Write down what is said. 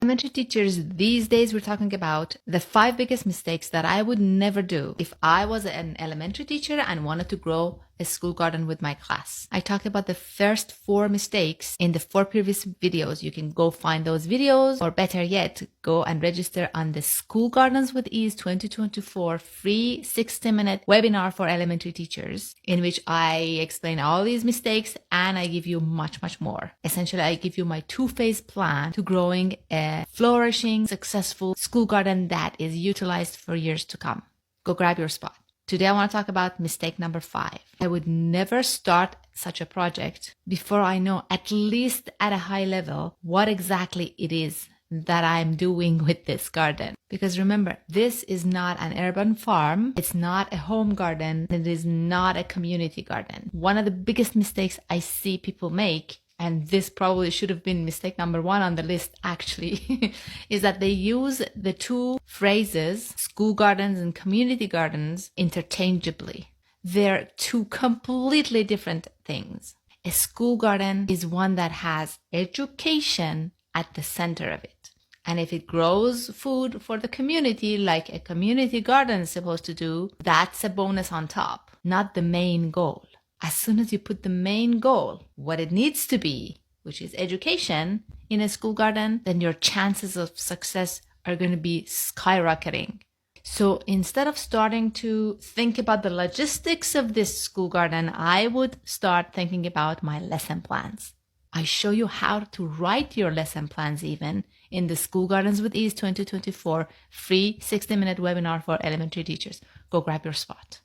Elementary teachers these days, we're talking about the 5 biggest mistakes that I would never do if I was an elementary teacher and wanted to grow a school garden with my class. I talked about the first 4 mistakes in the 4 previous videos. You can go find those videos, or better yet, go and register on the School Gardens with Ease 2024 free 60-minute webinar for elementary teachers, in which I explain all these mistakes and I give you much, much more. Essentially, I give you my 2-phase plan to growing a flourishing, successful school garden that is utilized for years to come. Go grab your spot. Today, I want to talk about mistake number 5. I would never start such a project before I know, at least at a high level, what exactly it is that I'm doing with this garden. Because remember, this is not an urban farm. It's not a home garden. It is not a community garden. One of the biggest mistakes I see people make, and this probably should have been mistake number 1 on the list actually, is that they use the 2 phrases, school gardens and community gardens, interchangeably. They're 2 completely different things. A school garden is one that has education at the center of it. And if it grows food for the community like a community garden is supposed to do, that's a bonus on top, not the main goal. As soon as you put the main goal, what it needs to be, which is education, in a school garden, then your chances of success are going to be skyrocketing. So instead of starting to think about the logistics of this school garden, I would start thinking about my lesson plans. I show you how to write your lesson plans even in the School Gardens with Ease 2024 free 60-minute webinar for elementary teachers. Go grab your spot.